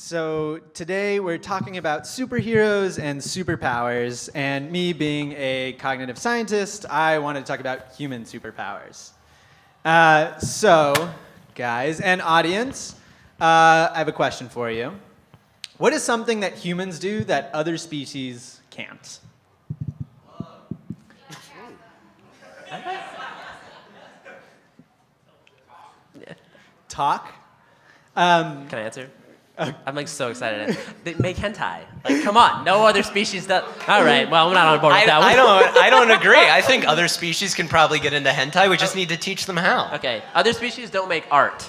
So today we're talking about superheroes and superpowers, and me being a cognitive scientist, I wanted to talk about human superpowers. So, guys and audience, I have a question for you. What is something that humans do that other species can't? Talk? Can I answer? I'm like so excited. They make hentai. Like, come on, no other species does. All right, well, I'm not on board with that one. I don't agree. I think other species can probably get into hentai. We just need to teach them how. Okay, other species don't make art.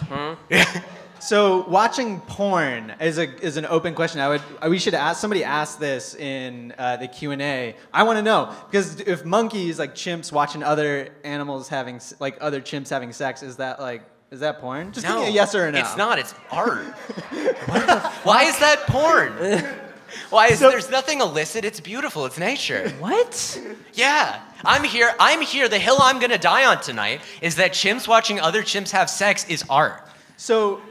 So watching porn is an open question. We should ask somebody ask this in the Q&A. I want to know because if monkeys like chimps watching other animals having like other chimps having sex, is that porn? Just give me a yes or a no. It's not. It's art. Why is that porn? There's nothing illicit. It's beautiful. It's nature. What? Yeah. I'm here. The hill I'm gonna die on tonight is that chimps watching other chimps have sex is art. So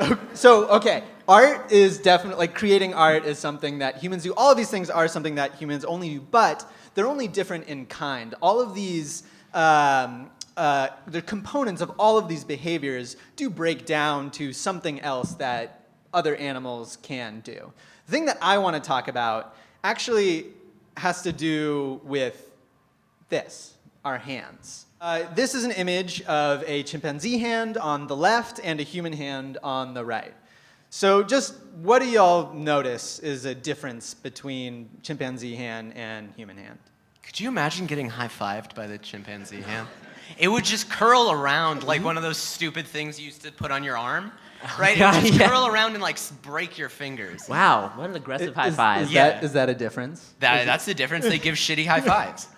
okay. Art is definitely, like, creating art is something that humans do. All of these things are something that humans only do, but they're only different in kind. All of these the components of all of these behaviors do break down to something else that other animals can do. The thing that I want to talk about actually has to do with this, our hands. This is an image of a chimpanzee hand on the left and a human hand on the right. So just what do y'all notice is a difference between chimpanzee hand and human hand? Could you imagine getting high-fived by the chimpanzee hand? It would just curl around like one of those stupid things you used to put on your arm, right? It would just curl around and like break your fingers. Wow, what an aggressive high five. Is that a difference? That's the difference. They give shitty high fives.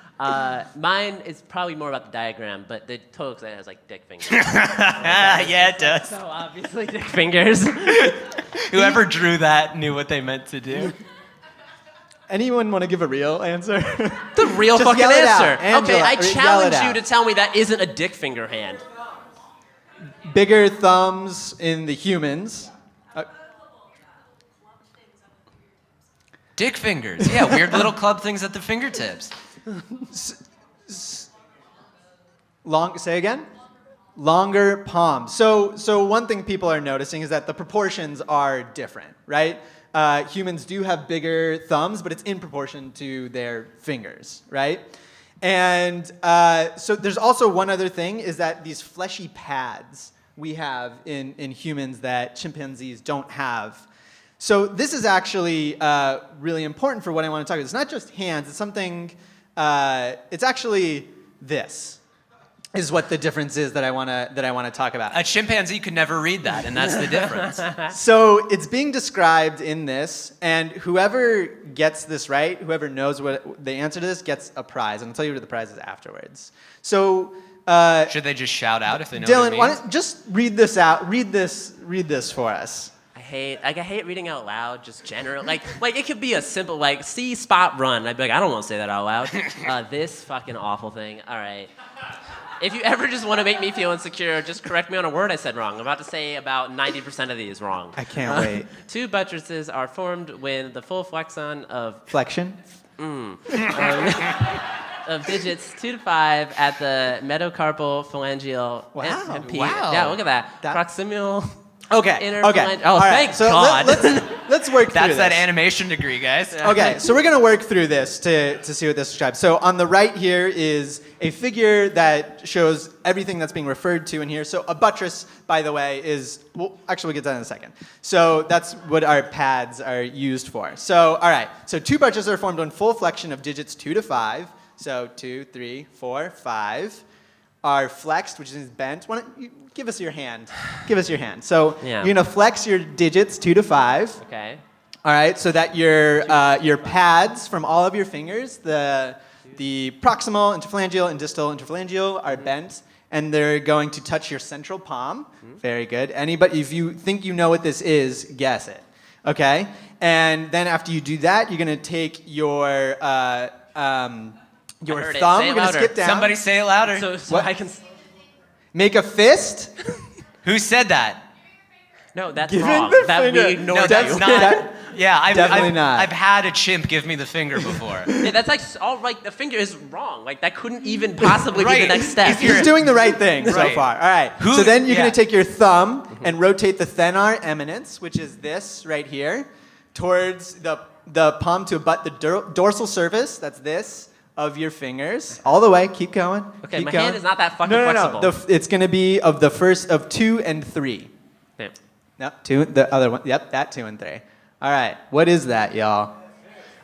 Mine is probably more about the diagram, but the total extent has like dick fingers. Yeah, it does. So obviously dick fingers. Whoever drew that knew what they meant to do. Anyone want to give a real answer? The real Just fucking yell it out. answer. Angela, Okay, I yell it challenge out. you to tell me that isn't a dick finger hand. Bigger thumbs in the humans. Dick fingers. Yeah, weird little club things at the fingertips. Say again? Longer palms. So one thing people are noticing is that the proportions are different, right? Humans do have bigger thumbs, but it's in proportion to their fingers, right? And so there's also one other thing, is that these fleshy pads we have in humans that chimpanzees don't have. So this is actually really important for what I want to talk about. It's not just hands, it's something, it's actually this. Is what the difference is that I want to talk about. A chimpanzee could never read that, and that's the difference. So it's being described in this, and whoever gets this right, whoever knows what the answer to this, gets a prize, and I'll tell you what the prize is afterwards. So should they just shout out if they know Dylan, what it means? why don't just read this out? Read this for us. I hate reading out loud, just general. Like it could be a simple, like, see, spot, run. I'd be like, I don't want to say that out loud. This fucking awful thing. All right. If you ever just want to make me feel insecure, just correct me on a word I said wrong. I'm about to say about 90% of these wrong. I can't wait. Two buttresses are formed when the full flexon of Flexion? of digits 2 to 5 at the metacarpal phalangeal. Wow. Wow. Yeah, look at that. Proximal. Okay. Interphalangeal. Oh, All right. thank So God. let's work through That's this. that animation degree, guys. Okay, so we're going to work through this to see what this describes. So on the right here is a figure that shows everything that's being referred to in here. So a buttress, by the way, is, well, actually we'll get to that in a second. So that's what our pads are used for. So, all right, so two buttresses are formed on full flexion of digits 2 to 5. So 2, 3, 4, 5 are flexed, which is bent. Why don't you give us your hand? Give us your hand. So Yeah. you're going to flex your digits 2 to 5. Okay. All right, so that your pads from all of your fingers, the proximal, interphalangeal, and distal interphalangeal are bent, and they're going to touch your central palm. Very good. Anybody, if you think you know what this is, guess it. Okay, and then after you do that, you're going to take your thumb. heard it. We're Say it going to louder. skip down. Somebody say it louder. So What? I can. Make a fist. Who said that? No, that's Give it wrong. the That finger. we ignored No, that's you. not. Yeah, Definitely not. I've had a chimp give me the finger before. Yeah, that's like all like the finger is wrong. Like that couldn't even possibly be the Right. next step. If you're- He's doing the right thing so Right. far. All right. Who- So then you're yeah. going to take your thumb and rotate the thenar eminence, which is this right here, towards the palm to abut the dorsal surface. That's this of your fingers. All the way. Keep going. Okay, keep my going. hand is not that fucking no, flexible. No. It's going to be of the first of 2 and 3. Yeah. No, 2. The other one. Yep, that 2 and 3. All right. What is that, y'all?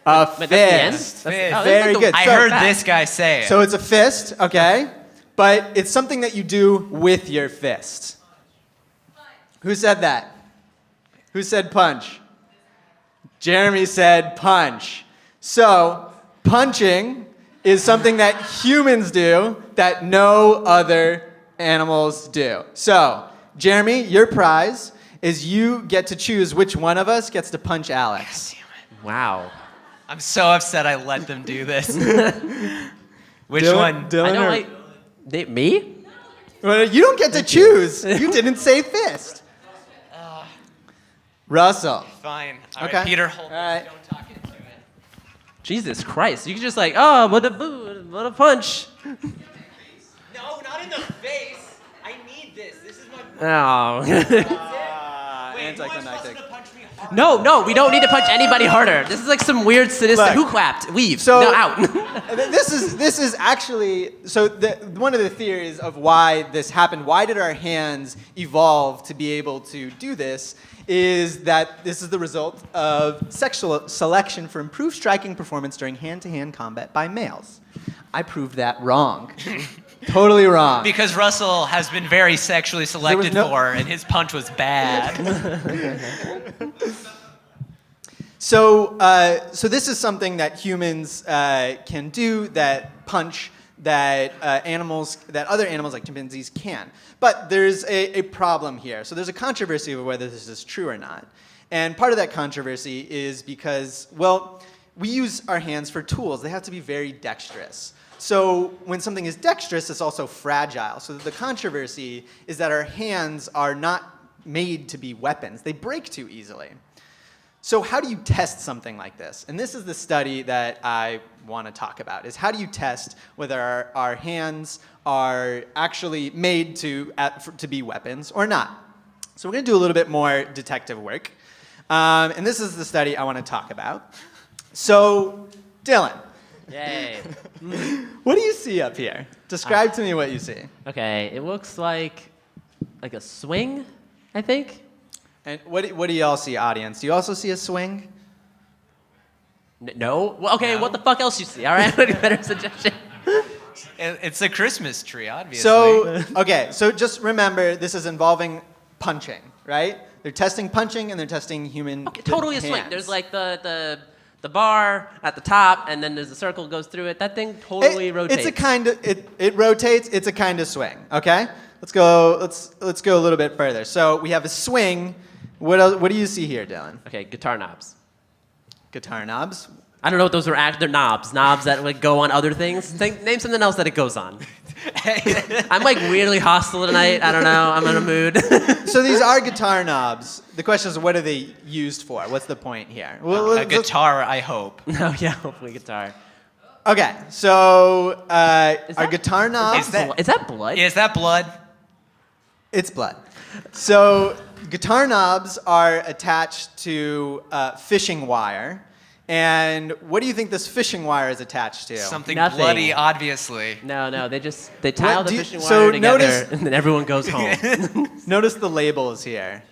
A But that's the end? fist. That's- Fist. oh, that's Very like the- good. I So- heard this guy say it. So it's a fist, okay? But it's something that you do with your fist. Who said that? Who said punch? Jeremy said punch. So, punching is something that humans do that no other animals do. So, Jeremy, your prize is you get to choose which one of us gets to punch Alex. Wow. I'm so upset I let them do this. Which Dylan- one? Dylan I don't or- like me. Well, you don't get to choose. You didn't say fist. Russell. Fine. All Okay. right, Peter, hold All right. this. Don't talk into it. Jesus Christ! You can just like, oh, what a boo, what a punch. No, not in the face. I need this. This is my. Oh. Anticlimactic. punch me No, we don't need to punch anybody harder. This is like some weird sadistic. Look. Who clapped? Leave. So- no, out. This is actually so. One of the theories of why this happened, why did our hands evolve to be able to do this, is that this is the result of sexual selection for improved striking performance during hand-to-hand combat by males. I proved that wrong. Totally wrong. Because Russell has been very sexually selected no- for, and his punch was bad. So, so this is something that humans can do that punch that other animals like chimpanzees can. But there's a problem here. So there's a controversy of whether this is true or not. And part of that controversy is because, well, we use our hands for tools. They have to be very dexterous. So when something is dexterous, it's also fragile. So the controversy is that our hands are not made to be weapons. They break too easily. So how do you test something like this? And this is the study that I want to talk about, is how do you test whether our hands are actually made to be weapons or not? So we're going to do a little bit more detective work. And this is the study I want to talk about. So, Dylan, Yay. what do you see up here? Describe to me what you see. Okay, it looks like a swing, I think. And what do y'all see, audience? Do you also see a swing? No. Well, okay, No. what the fuck else you see? All right, better suggestion. It's a Christmas tree, obviously. So, okay, so just remember this is involving punching, right? They're testing punching and they're testing human Okay, totally a hands. swing. There's like the bar at the top, and then there's a circle goes through it. That thing totally rotates. It's a kind of it rotates. It's a kind of swing. Okay, let's go a little bit further. So we have a swing. What else? What do you see here, Dylan? Okay, guitar knobs. Guitar knobs. I don't know what those are. They're knobs that like go on other things. Name something else that it goes on. I'm like weirdly hostile tonight. I don't know. I'm in a mood. So these are guitar knobs. The question is, what are they used for? What's the point here? Well, a let's- guitar, I hope. No, yeah, hopefully guitar. Okay, so Is our that- guitar knobs. Is that blood? Is that blood? It's blood. So guitar knobs are attached to fishing wire. And what do you think this fishing wire is attached to? Something Nothing. bloody, obviously. No, they tie all the do you- fishing so wire together, notice- and then everyone goes home. Notice the labels here.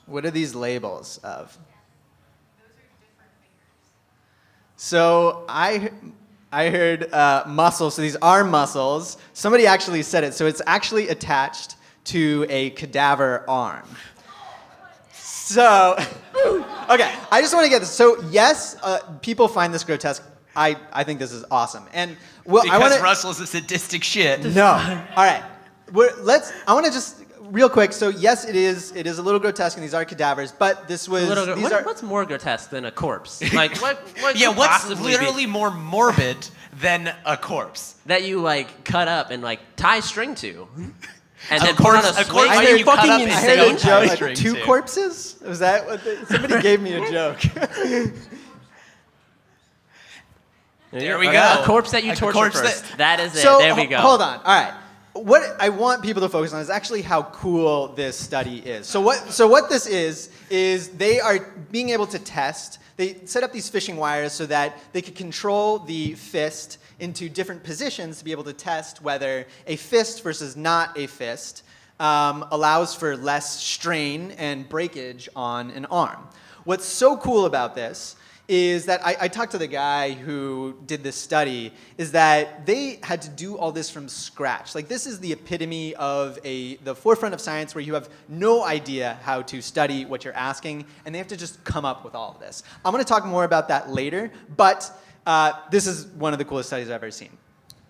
What are these labels of? So I heard muscles. So these are muscles. Somebody actually said it. So it's actually attached to a cadaver arm. So, okay, I just want to get this. So yes, people find this grotesque. I think this is awesome. And well, I Because want to. Russell's a sadistic shit. No. All right. I want to just real quick. So yes, it is a little grotesque, and these are cadavers. But this was What's more grotesque than a corpse? Like what Yeah, could what's possibly literally more morbid than a corpse? be that you like cut up and like tie string to? And Of then put on course- a of course swing. Are when you you cut fucking up I his heard insane? a joke. Like, string, 2 too. corpses? Was that what somebody gave me a joke? There we Okay. go. A corpse that you A torture corpse first. That is it. So there we go. Hold on. All right. What I want people to focus on is actually how cool this study is. So what this is they are being able to test. They set up these fishing wires so that they could control the fist into different positions to be able to test whether a fist versus not a fist allows for less strain and breakage on an arm. What's so cool about this is that I talked to the guy who did this study, is that they had to do all this from scratch. Like, this is the epitome of the forefront of science where you have no idea how to study what you're asking, and they have to just come up with all of this. I'm going to talk more about that later, but this is one of the coolest studies I've ever seen.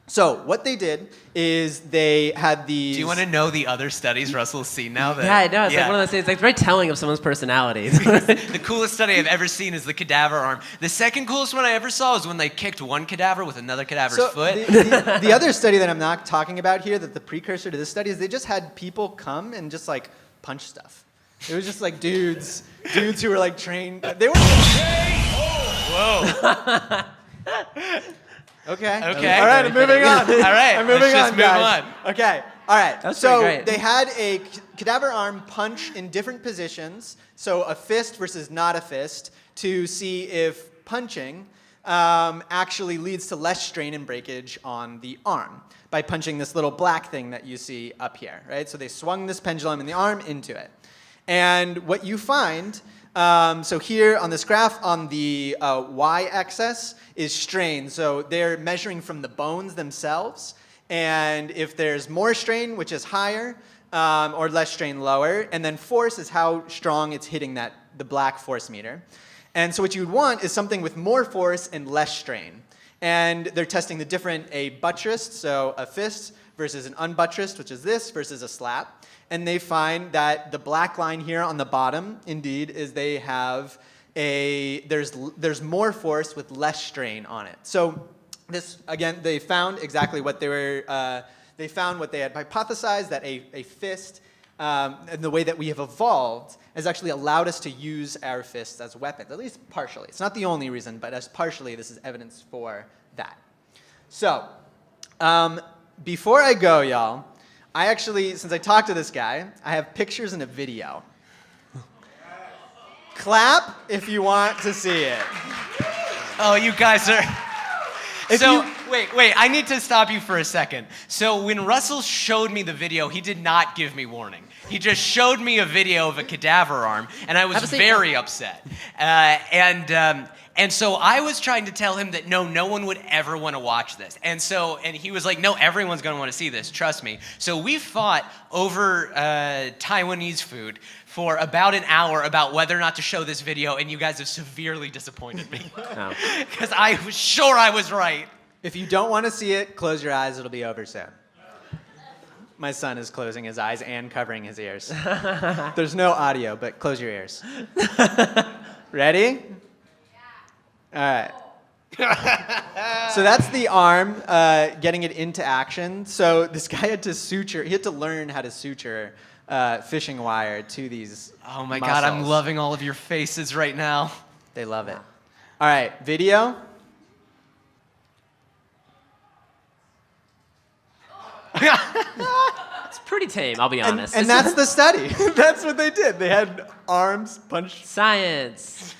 So what they did is they had these... Do you want to know the other studies Russell's seen now? Yeah, I know. It's like one of those things. It's like very telling of someone's personality. The coolest study I've ever seen is the cadaver arm. The second coolest one I ever saw was when they kicked one cadaver with another cadaver's So foot. the other study that I'm not talking about here, that the precursor to this study, is they just had people come and just like punch stuff. It was just like dudes who were like trained. They were. Whoa. Okay. Okay. All right, I'm moving on. All right, I'm moving let's just on, move guys. on. Okay. All right. That's so pretty great. they had a cadaver arm punch in different positions, so a fist versus not a fist, to see if punching actually leads to less strain and breakage on the arm by punching this little black thing that you see up here, right? So they swung this pendulum in the arm into it. And what you find, so here on this graph on the y-axis is strain. So they're measuring from the bones themselves. And if there's more strain, which is higher, or less strain, lower. And then force is how strong it's hitting the black force meter. And so what you'd want is something with more force and less strain. And they're testing the different, a buttressed, so a fist, versus an unbuttressed, which is this, versus a slap. And they find that the black line here on the bottom, indeed, is they have there's more force with less strain on it. So this, again, they found exactly what they were, they found what they had hypothesized, that a fist, and the way that we have evolved, has actually allowed us to use our fists as weapons, at least partially. It's not the only reason, but as partially, this is evidence for that. So, before I go, y'all, I actually, since I talked to this guy, I have pictures and a video. Clap if you want to see it. Oh, you guys are... If So, you- wait, I need to stop you for a second. So when Russell showed me the video, he did not give me warning. He just showed me a video of a cadaver arm, and I was Have a seat. very upset. And so I was trying to tell him that no one would ever want to watch this. And he was like, no, everyone's going to want to see this, trust me. So we fought over Taiwanese food for about an hour about whether or not to show this video, and you guys have severely disappointed me. Oh. Because I was sure I was right. If you don't want to see it, close your eyes. It'll be over soon. My son is closing his eyes and covering his ears. There's no audio, but close your ears. Ready? All right. So that's the arm getting it into action. So this guy had to suture. He had to learn how to suture fishing wire to these Oh my God, I'm muscles. loving all of your faces right now. They love it. All right, video. It's pretty tame, I'll be honest. And that's the study. That's what they did. They had arms punched. science.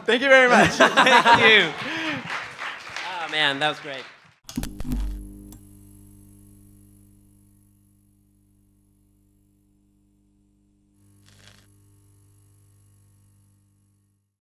Thank you very much. Thank you. Oh man, that was great.